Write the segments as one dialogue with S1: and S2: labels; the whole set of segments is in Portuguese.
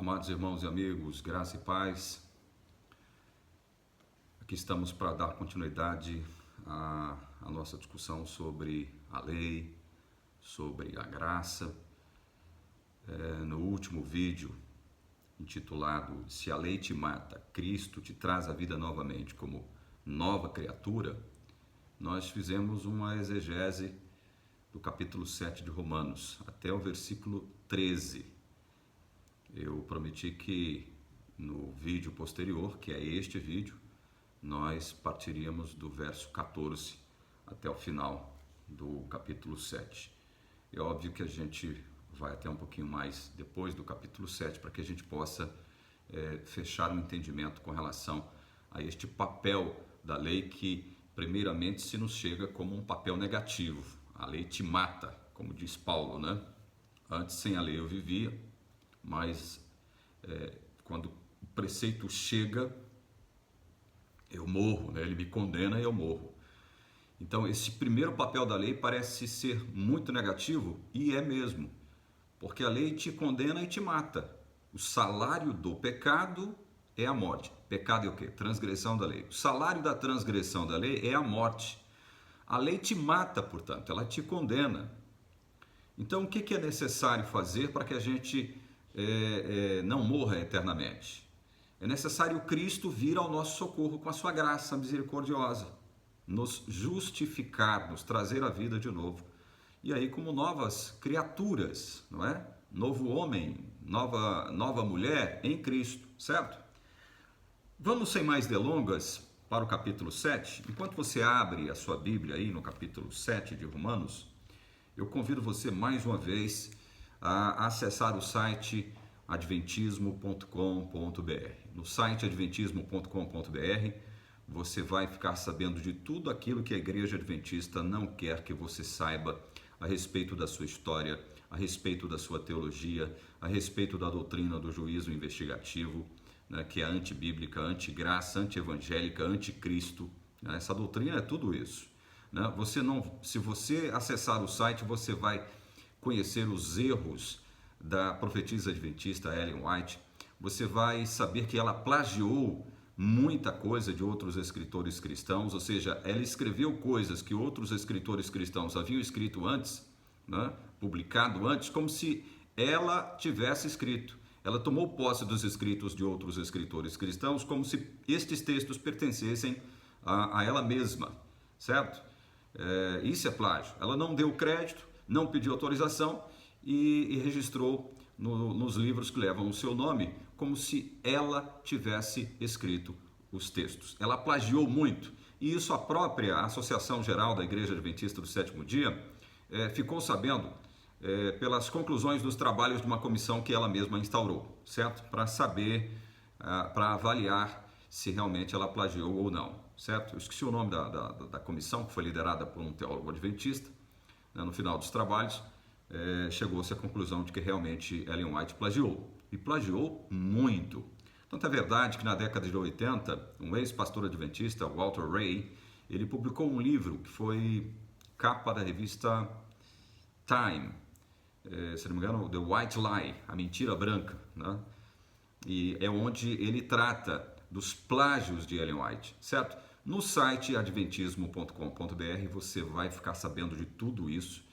S1: Amados irmãos e amigos, graça e paz. Aqui estamos para dar continuidade à nossa discussão sobre a lei, sobre a graça. No último vídeo, intitulado Se a lei te mata, Cristo te traz a vida novamente como nova criatura, nós fizemos uma exegese do capítulo 7 de Romanos até o versículo 13. Eu prometi que no vídeo posterior, que é este vídeo, nós partiríamos do verso 14 até o final do capítulo 7. É óbvio que a gente vai até um pouquinho mais depois do capítulo 7 para que a gente possa fechar um entendimento com relação a este papel da lei que primeiramente se nos chega como um papel negativo. A lei te mata, como diz Paulo, né? Antes sem a lei eu vivia, mas quando o preceito chega, eu morro, né? Ele me condena e eu morro. Então esse primeiro papel da lei parece ser muito negativo, e é mesmo, porque a lei te condena e te mata. O salário do pecado é a morte. Pecado é o quê? Transgressão da lei. O salário da transgressão da lei é a morte. A lei te mata, portanto, ela te condena. Então o que é necessário fazer para que a gente não morra eternamente? É necessário Cristo vir ao nosso socorro com a sua graça misericordiosa, nos justificar, nos trazer a vida de novo. E aí como novas criaturas, não é? Novo homem, nova mulher em Cristo, certo? Vamos sem mais delongas para o capítulo 7. Enquanto você abre a sua Bíblia aí no capítulo 7 de Romanos, eu convido você mais uma vez a acessar o site adventismo.com.br. No site adventismo.com.br você vai ficar sabendo de tudo aquilo que a Igreja Adventista não quer que você saiba a respeito da sua história, a respeito da sua teologia, a respeito da doutrina do juízo investigativo, né, que é antibíblica, antigraça, antievangélica, anticristo. Né? Essa doutrina é tudo isso. Né? Se você acessar o site, você vai conhecer os erros da profetisa adventista Ellen White. Você vai saber que ela plagiou muita coisa de outros escritores cristãos, ou seja, ela escreveu coisas que outros escritores cristãos haviam escrito antes, né? Publicado antes, como se ela tivesse escrito. Ela tomou posse dos escritos de outros escritores cristãos como se estes textos pertencessem a ela mesma, certo? Isso é plágio. Ela não deu crédito, não pediu autorização e registrou nos livros que levam o seu nome como se ela tivesse escrito os textos. Ela plagiou muito, e isso a própria Associação Geral da Igreja Adventista do Sétimo Dia ficou sabendo pelas conclusões dos trabalhos de uma comissão que ela mesma instaurou, certo? Para saber, para avaliar se realmente ela plagiou ou não, certo? Eu esqueci o nome da comissão, que foi liderada por um teólogo adventista. Né? No final dos trabalhos, chegou-se à conclusão de que realmente Ellen White plagiou, e plagiou muito. Tanto é verdade que na década de 80, um ex-pastor adventista, Walter Ray, ele publicou um livro que foi capa da revista Time, se não me engano, The White Lie, a mentira branca, né? E é onde ele trata dos plágios de Ellen White, certo? No site adventismo.com.br você vai ficar sabendo de tudo isso,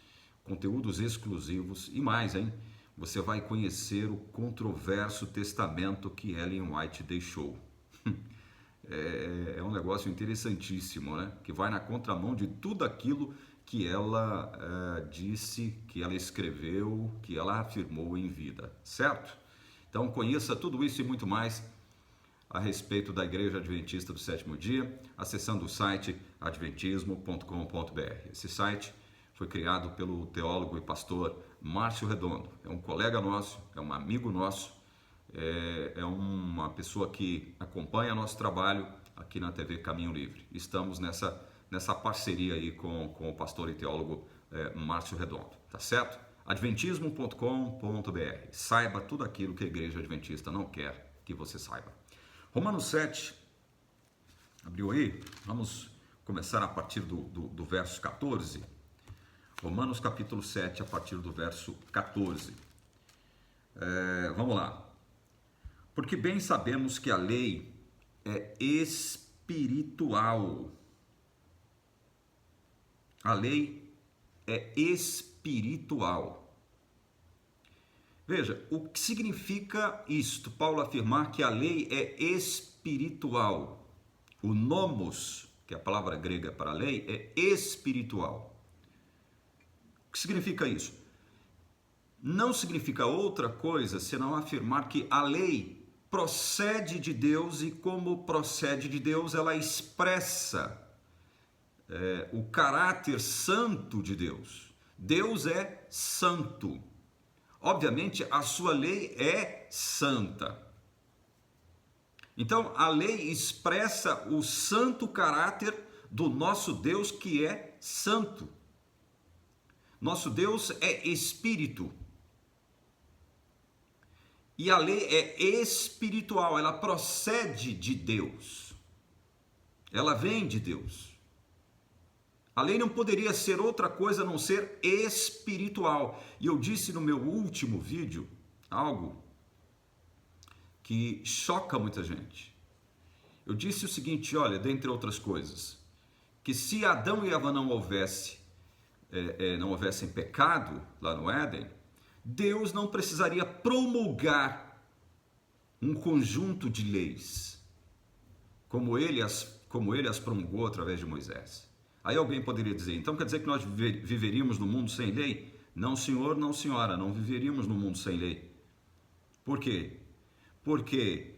S1: conteúdos exclusivos e mais, hein? Você vai conhecer o controverso testamento que Ellen White deixou. É um negócio interessantíssimo, né? Que vai na contramão de tudo aquilo que ela disse, que ela escreveu, que ela afirmou em vida, certo? Então conheça tudo isso e muito mais a respeito da Igreja Adventista do Sétimo Dia, acessando o site adventismo.com.br. Esse site foi criado pelo teólogo e pastor Márcio Redondo. É um colega nosso, é um amigo nosso, é uma pessoa que acompanha nosso trabalho aqui na TV Caminho Livre. Estamos nessa parceria aí com o pastor e teólogo Márcio Redondo, tá certo? adventismo.com.br. Saiba tudo aquilo que a Igreja Adventista não quer que você saiba. Romanos 7, abriu aí? Vamos começar a partir do verso 14. Romanos capítulo 7, a partir do verso 14. Vamos lá. Porque bem sabemos que a lei é espiritual. A lei é espiritual. Veja, o que significa isto? Paulo afirmar que a lei é espiritual. O nomos, que é a palavra grega para lei, é espiritual. O que significa isso? Não significa outra coisa senão afirmar que a lei procede de Deus e, como procede de Deus, ela expressa o caráter santo de Deus. Deus é santo. Obviamente, a sua lei é santa. Então, a lei expressa o santo caráter do nosso Deus, que é santo. Nosso Deus é espírito. E a lei é espiritual, ela procede de Deus. Ela vem de Deus. A lei não poderia ser outra coisa a não ser espiritual. E eu disse no meu último vídeo algo que choca muita gente. Eu disse o seguinte, olha, dentre outras coisas, que se Adão e Eva não houvessem pecado lá no Éden, Deus não precisaria promulgar um conjunto de leis, como ele as promulgou através de Moisés. Aí alguém poderia dizer, então quer dizer que nós viveríamos no mundo sem lei? Não, senhor, não, senhora, não viveríamos no mundo sem lei. Por quê? Porque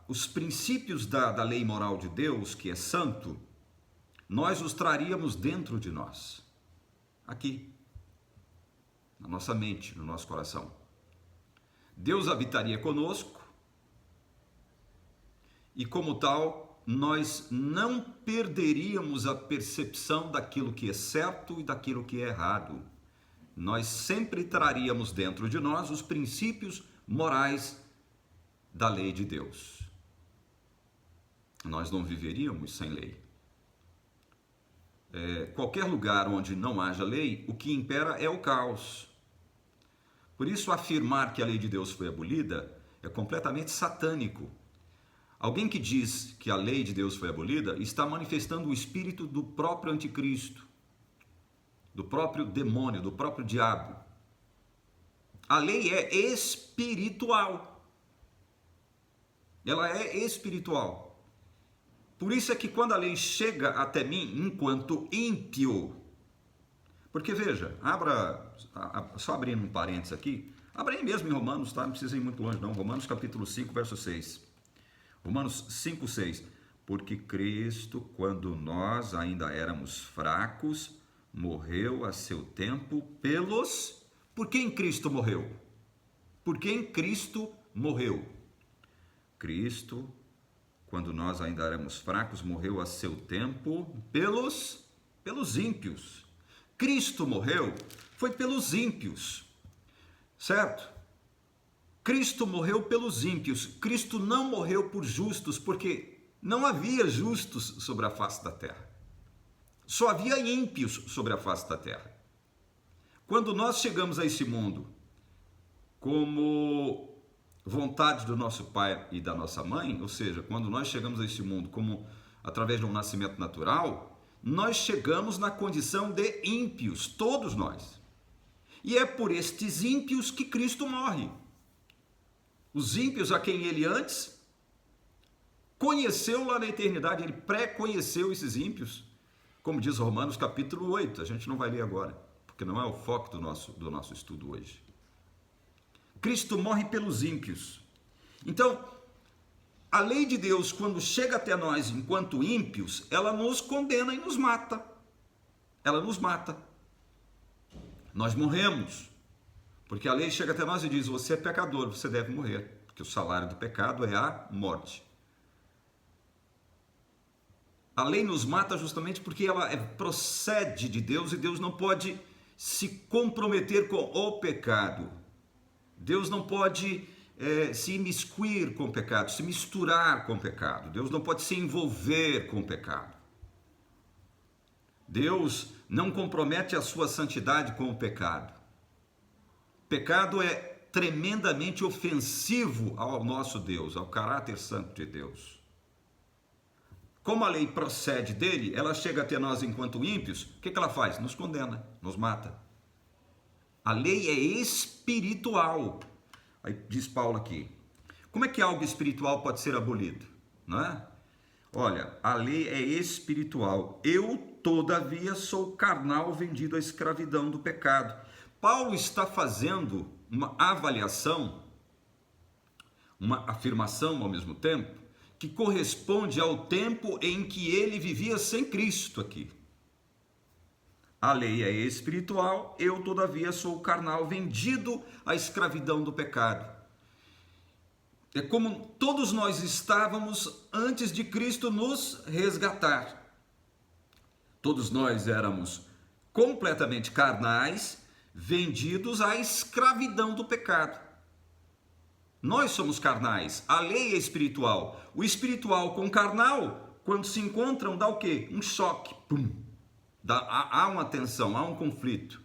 S1: os princípios da lei moral de Deus, que é santo, nós os traríamos dentro de nós, aqui, na nossa mente, no nosso coração. Deus habitaria conosco e, como tal, nós não perderíamos a percepção daquilo que é certo e daquilo que é errado. Nós sempre traríamos dentro de nós os princípios morais da lei de Deus. Nós não viveríamos sem lei. Qualquer lugar onde não haja lei, o que impera é o caos. Por isso, afirmar que a lei de Deus foi abolida é completamente satânico. Alguém que diz que a lei de Deus foi abolida está manifestando o espírito do próprio anticristo, do próprio demônio, do próprio diabo. A lei é espiritual. Ela é espiritual. Por isso é que quando a lei chega até mim enquanto ímpio, porque veja, só abrindo um parênteses aqui, abra aí mesmo em Romanos, tá? Não precisa ir muito longe não, Romanos capítulo 5, verso 6. Romanos 5, 6. Porque Cristo, quando nós ainda éramos fracos, morreu a seu tempo pelos... Por quem Cristo morreu? Por quem Cristo morreu? Cristo, quando nós ainda éramos fracos, morreu a seu tempo pelos ímpios. Cristo morreu, foi pelos ímpios, certo? Cristo morreu pelos ímpios. Cristo não morreu por justos, porque não havia justos sobre a face da terra. Só havia ímpios sobre a face da terra. Quando nós chegamos a esse mundo como vontade do nosso pai e da nossa mãe, ou seja, quando nós chegamos a esse mundo como através de um nascimento natural, nós chegamos na condição de ímpios, todos nós. E é por estes ímpios que Cristo morre. Os ímpios a quem ele antes conheceu lá na eternidade, ele pré-conheceu esses ímpios, como diz Romanos capítulo 8, a gente não vai ler agora, porque não é o foco do nosso estudo hoje. Cristo morre pelos ímpios. Então, a lei de Deus, quando chega até nós enquanto ímpios, ela nos condena e nos mata. Ela nos mata. Nós morremos. Porque a lei chega até nós e diz, você é pecador, você deve morrer. Porque o salário do pecado é a morte. A lei nos mata justamente porque ela procede de Deus e Deus não pode se comprometer com o pecado. Deus não pode se imiscuir com o pecado, se misturar com o pecado. Deus não pode se envolver com o pecado. Deus não compromete a sua santidade com o pecado. Pecado é tremendamente ofensivo ao nosso Deus, ao caráter santo de Deus. Como a lei procede dele, ela chega até nós enquanto ímpios, o que ela faz? Nos condena, nos mata. A lei é espiritual. Aí diz Paulo aqui, como é que algo espiritual pode ser abolido? Não é? Olha, a lei é espiritual. Eu, todavia, sou carnal, vendido à escravidão do pecado. Paulo está fazendo uma avaliação, uma afirmação ao mesmo tempo, que corresponde ao tempo em que ele vivia sem Cristo aqui. A lei é espiritual, eu, todavia, sou carnal, vendido à escravidão do pecado. É como todos nós estávamos antes de Cristo nos resgatar. Todos nós éramos completamente carnais, vendidos à escravidão do pecado. Nós somos carnais, a lei é espiritual. O espiritual com o carnal, quando se encontram, dá o quê? Um choque. Pum. Há uma tensão, há um conflito.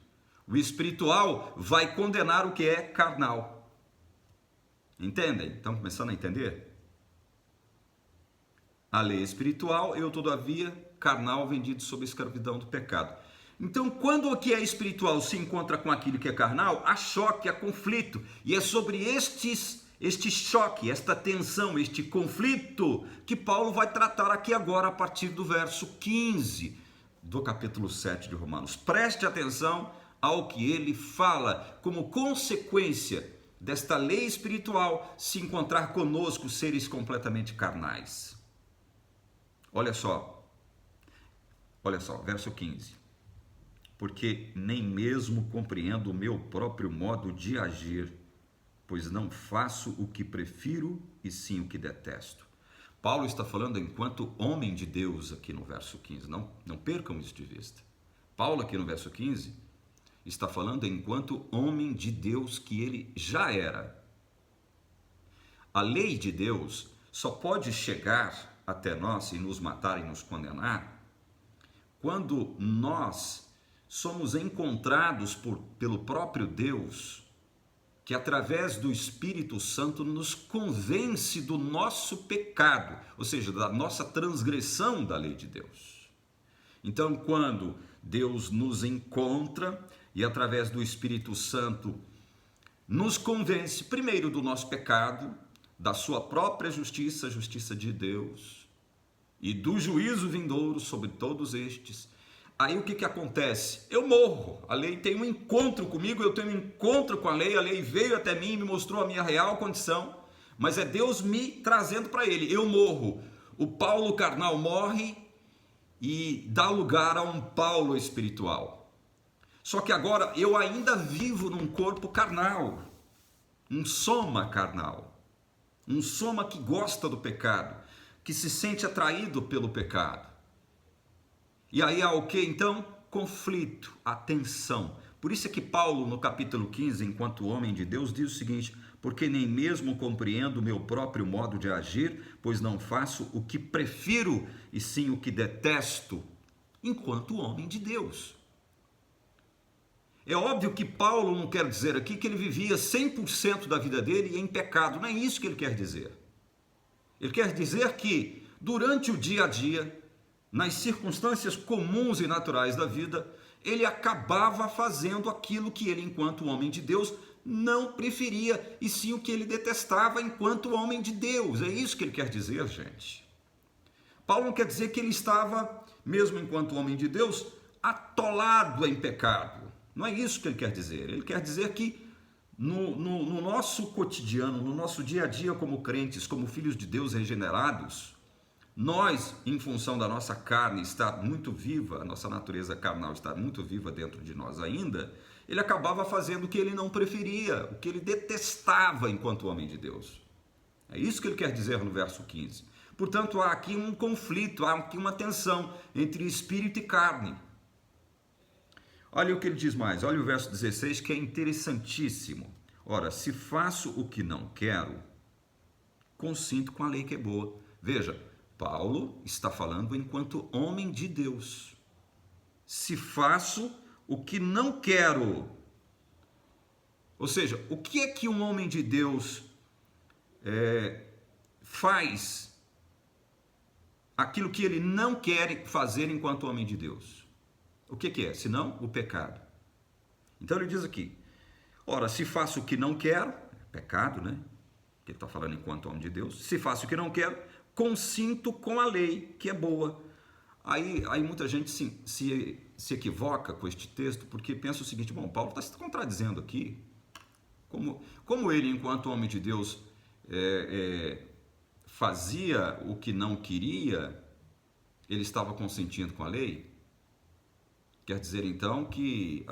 S1: O espiritual vai condenar o que é carnal. Entendem? Estão começando a entender? A lei é espiritual, eu, todavia, carnal, vendido sob a escravidão do pecado. Então, quando o que é espiritual se encontra com aquilo que é carnal, há choque, há conflito. E é sobre este choque, esta tensão, este conflito, que Paulo vai tratar aqui agora a partir do verso 15 do capítulo 7 de Romanos. Preste atenção ao que ele fala como consequência desta lei espiritual se encontrar conosco, seres completamente carnais. Olha só, verso 15. Porque nem mesmo compreendo o meu próprio modo de agir, pois não faço o que prefiro e sim o que detesto. Paulo está falando enquanto homem de Deus aqui no verso 15, não percam isso de vista. Paulo aqui no verso 15 está falando enquanto homem de Deus que ele já era. A lei de Deus só pode chegar até nós e nos matar e nos condenar quando nós somos encontrados pelo próprio Deus, que através do Espírito Santo nos convence do nosso pecado, ou seja, da nossa transgressão da lei de Deus. Então, quando Deus nos encontra e através do Espírito Santo nos convence, primeiro do nosso pecado, da sua própria justiça, a justiça de Deus, e do juízo vindouro sobre todos estes, aí o que acontece? Eu morro, a lei tem um encontro comigo, eu tenho um encontro com a lei veio até mim e me mostrou a minha real condição, mas é Deus me trazendo para ele, eu morro. O Paulo carnal morre e dá lugar a um Paulo espiritual. Só que agora eu ainda vivo num corpo carnal, um soma carnal, um soma que gosta do pecado, que se sente atraído pelo pecado. E aí há o que então? Conflito, a tensão. Por isso é que Paulo, no capítulo 15, enquanto homem de Deus, diz o seguinte: porque nem mesmo compreendo o meu próprio modo de agir, pois não faço o que prefiro, e sim o que detesto, enquanto homem de Deus. É óbvio que Paulo não quer dizer aqui que ele vivia 100% da vida dele em pecado, não é isso que ele quer dizer. Ele quer dizer que durante o dia a dia, nas circunstâncias comuns e naturais da vida, ele acabava fazendo aquilo que ele, enquanto homem de Deus, não preferia, e sim o que ele detestava enquanto homem de Deus. É isso que ele quer dizer, gente. Paulo não quer dizer que ele estava, mesmo enquanto homem de Deus, atolado em pecado. Não é isso que ele quer dizer. Ele quer dizer que no nosso cotidiano, no nosso dia a dia como crentes, como filhos de Deus regenerados, nós, em função da nossa carne estar muito viva, a nossa natureza carnal estar muito viva dentro de nós ainda, ele acabava fazendo o que ele não preferia, o que ele detestava enquanto homem de Deus. É isso que ele quer dizer no verso 15. Portanto, há aqui um conflito, há aqui uma tensão entre espírito e carne. Olha o que ele diz mais, olha o verso 16, que é interessantíssimo. Ora, se faço o que não quero, consinto com a lei que é boa. Veja, Paulo está falando enquanto homem de Deus. Se faço o que não quero, Ou seja, o que é que um homem de Deus faz aquilo que ele não quer fazer enquanto homem de Deus? O que é? Senão o pecado. Então ele diz aqui, ora, se faço o que não quero, pecado, né? Que ele está falando enquanto homem de Deus. Se faço o que não quero, consinto com a lei, que é boa. Aí muita gente se equivoca com este texto, porque pensa o seguinte, bom, Paulo está se contradizendo aqui. Como ele, enquanto homem de Deus, fazia o que não queria, ele estava consentindo com a lei? Quer dizer, então, que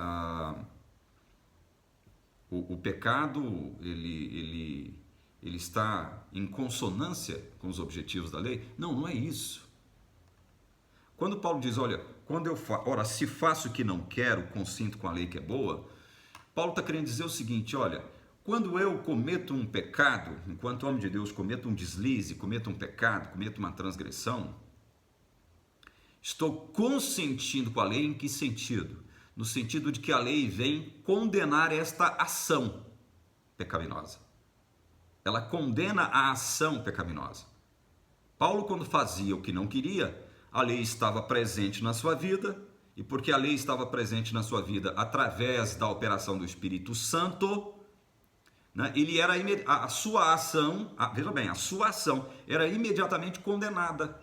S1: o pecado, ele está em consonância com os objetivos da lei? Não, não é isso. Quando Paulo diz, olha, se faço o que não quero, consinto com a lei que é boa, Paulo está querendo dizer o seguinte, olha, quando eu cometo um pecado, enquanto homem de Deus cometo um deslize, cometo um pecado, cometo uma transgressão, estou consentindo com a lei em que sentido? No sentido de que a lei vem condenar esta ação pecaminosa. Ela condena a ação pecaminosa. Paulo, quando fazia o que não queria, a lei estava presente na sua vida, e porque a lei estava presente na sua vida através da operação do Espírito Santo, né, a sua ação, veja bem, a sua ação era imediatamente condenada.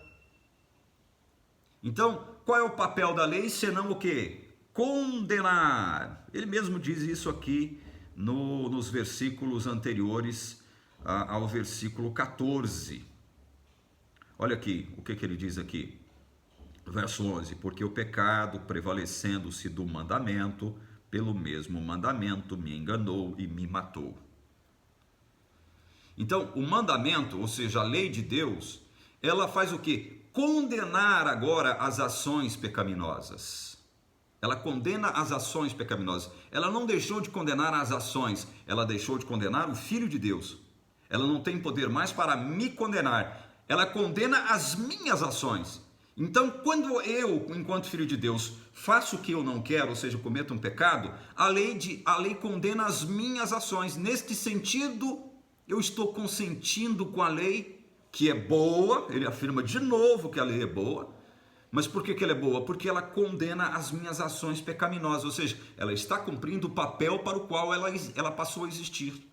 S1: Então, qual é o papel da lei, senão o quê? Condenar. Ele mesmo diz isso aqui nos versículos anteriores ao versículo 14. Olha aqui, o que ele diz aqui? Verso 11, porque o pecado, prevalecendo-se do mandamento, pelo mesmo mandamento me enganou e me matou. Então, o mandamento, ou seja, a lei de Deus, ela faz o quê? Condenar agora as ações pecaminosas. Ela condena as ações pecaminosas. Ela não deixou de condenar as ações, ela deixou de condenar o Filho de Deus. Ela não tem poder mais para me condenar. Ela condena as minhas ações. Então, quando eu, enquanto filho de Deus, faço o que eu não quero, ou seja, cometo um pecado, a lei condena as minhas ações. Neste sentido, eu estou consentindo com a lei, que é boa. Ele afirma de novo que a lei é boa. Mas por que ela é boa? Porque ela condena as minhas ações pecaminosas, ou seja, ela está cumprindo o papel para o qual ela passou a existir,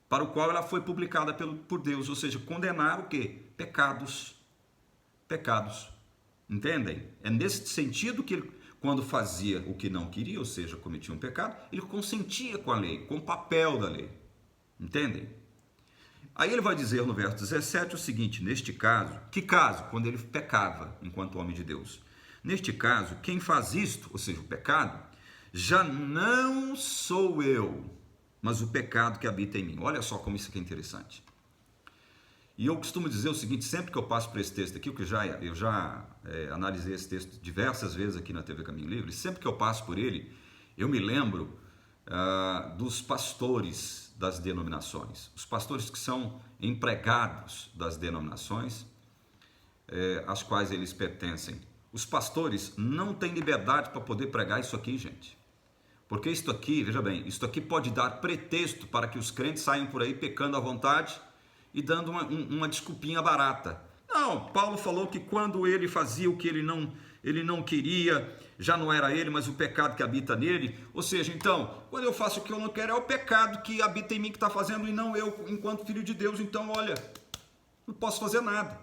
S1: para o qual ela foi publicada por Deus, ou seja, condenar o quê? Pecados. Entendem? É nesse sentido que ele, quando fazia o que não queria, ou seja, cometia um pecado, ele consentia com a lei, com o papel da lei. Entendem? Aí ele vai dizer no verso 17 o seguinte, neste caso, que caso? Quando ele pecava enquanto homem de Deus. Neste caso, quem faz isto, ou seja, o pecado, já não sou eu, mas o pecado que habita em mim. Olha só como isso aqui é interessante. E eu costumo dizer o seguinte, sempre que eu passo por esse texto aqui, porque eu já analisei esse texto diversas vezes aqui na TV Caminho Livre, sempre que eu passo por ele, eu me lembro dos pastores das denominações, os pastores que são empregados das denominações às quais eles pertencem. Os pastores não têm liberdade para poder pregar isso aqui, gente. Porque isto aqui, veja bem, isto aqui pode dar pretexto para que os crentes saiam por aí pecando à vontade e dando uma desculpinha barata. Não, Paulo falou que quando ele fazia o que ele não queria, já não era ele, mas o pecado que habita nele. Ou seja, então, quando eu faço o que eu não quero, é o pecado que habita em mim que está fazendo, e não eu, enquanto filho de Deus. Então, olha, não posso fazer nada.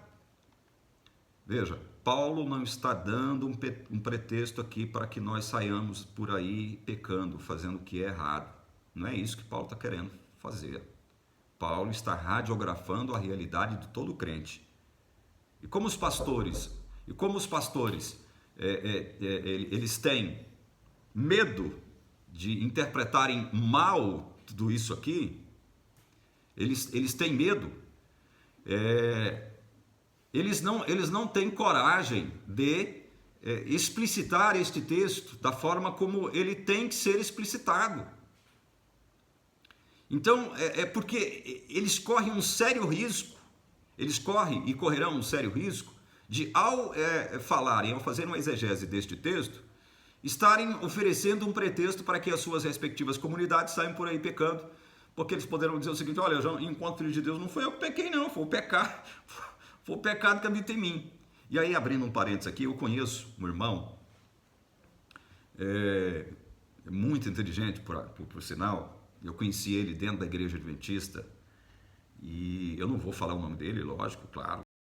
S1: Veja, Paulo não está dando um pretexto aqui para que nós saiamos por aí pecando, fazendo o que é errado. Não é isso que Paulo está querendo fazer. Paulo está radiografando a realidade de todo crente. E como os pastores, eles têm medo de interpretarem mal tudo isso aqui, eles têm medo, eles não têm coragem de explicitar este texto da forma como ele tem que ser explicitado. Então, porque eles correm um sério risco, eles correm e correrão um sério risco de, ao fazerem uma exegese deste texto, estarem oferecendo um pretexto para que as suas respectivas comunidades saiam por aí pecando, Porque eles poderão dizer o seguinte: olha, eu já encontro filho de Deus, não foi eu que pequei, não, foi o pecado, foi o pecado que habita em mim. E aí, abrindo um parênteses aqui, eu conheço um irmão, muito inteligente, por sinal. Eu conheci ele dentro da igreja adventista, e eu não vou falar o nome dele, lógico, claro,